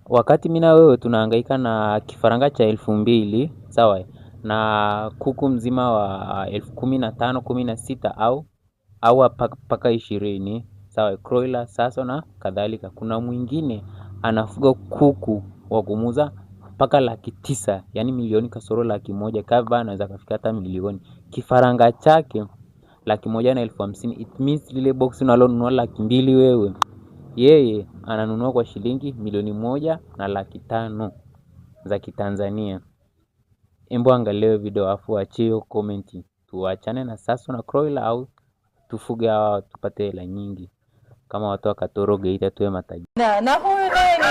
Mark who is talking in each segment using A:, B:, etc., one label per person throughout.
A: Wakati mimi na wewe tunahangaika na kifaranga cha 2,000, sawa, na kuku mzima wa 15,000, 16 au paka 20, sawa, broiler sasa na kadhalika. Kuna mwingine anafuga kuku wa kumuza mpaka 900,000, yani milioni kasoro 100,000, kava anaweza kufika hata milioni. Kifaranga chake 150,000. It means lile box unalonunua 200,000 wewe, yeye ananunua kwa shilingi 1,500,000 za Kitanzania. Embo angalia video afu achie comment, tuachane na Saso na Kroila au tufuge hawa tupate hela nyingi kama watu wa Katoro Geita tuwe matajiri.
B: Na huyu naye ni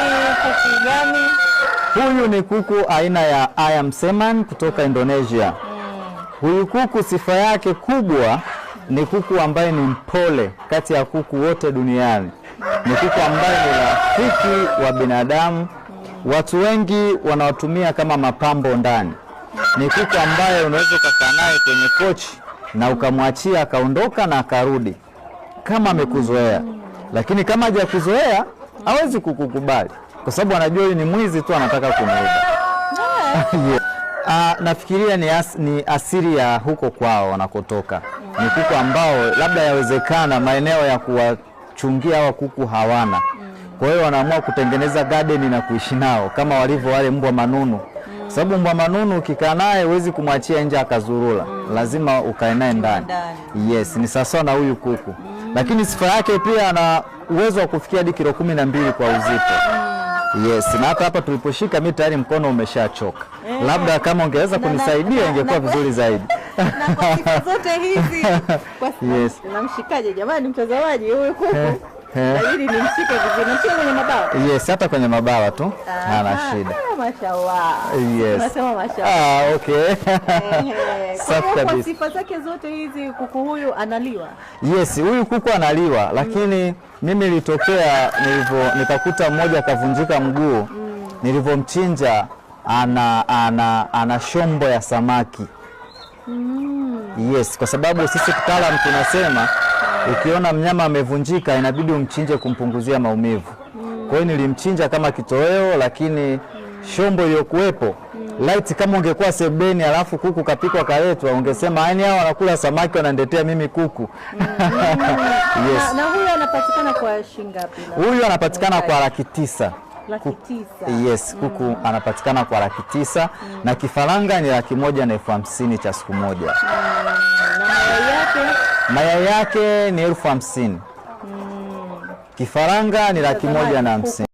B: kuku gani?
C: Huyu ni kuku aina ya Ayam Seman kutoka Indonesia. Huyu kuku sifa yake kubwa ni kuku ambaye ni mpole kati ya kuku wote duniani. Ni kuku ambaye ni rafiki wa binadamu. Watu wengi wanawatumia kama mapambo ndani. Ni kuku ambaye unaweza kukaa naye kwenye kochi na ukamwachia akaondoka na akarudi kama amekuzoea. Lakini kama hajakuzoea hawezi kukukubali kwa sababu anajua ni mwizi tu anataka kumuiba. Yeah. Nafikiria ni asili ya huko kwao wanakotoka. Ni kuku ambao labda yawezekana maeneo ya kuwachungia hawa kuku hawana. Kwa hiyo wanaamua kutengeneza garden na kuishi nao kama walivyo wale mbwa manunu. Sababu mbwa manunu ukikaa naye huwezi kumwachia nje akazurula. Lazima ukae naye ndani. Yes, ni sawa na huyu kuku. Lakini sifa yake pia ana uwezo wa kufikia hadi kilo 12 kwa uzito. Yes, na hapa tuliposhika mimi tayari mkono umeshachoka. Labda kama ungeweza kunisaidia ingekuwa vizuri zaidi.
B: Na kwa sifa zote hizi
C: yes.
B: Namshikaje jamani mtazamaji huyu kuku? Ili nimshike vizuri. Nimshike kwenye mabawa.
C: Yes, hata kwenye mabawa tu. Hana shida.
B: Mashallah.
C: Yes.
B: Nasema mashallah.
C: Okay.
B: Kwa sifa zake zote hizi kuku huyu analiwa? Yes,
C: huyu kuku analiwa, lakini mimi nilitokea nikakuta mmoja akavunjika mguu. Nilivomchinja ana shombo ya samaki. Yes, kwa sababu sisi kitaalamu tunasema ukiona mnyama amevunjika inabidi umchinje kumpunguzia maumivu. Kwa hiyo nilimchinja kama kitoweo, lakini shombo iliyokuwepo light kama ungekuwa sebeni alafu kuku kapikwa kaletwa ungesema yani hao wanakula samaki wanandetea mimi kuku.
B: Yes. Na huyu anapatikana kwa shilingi ngapi?
C: Huyu anapatikana kwa 900,000.
B: 900,000.
C: Yes, kuku anapatikana kwa 900,000 na kifaranga ni 150,000 cha siku moja.
B: Na
C: mayai yake ni 50,000. Kifaranga ni 150,000.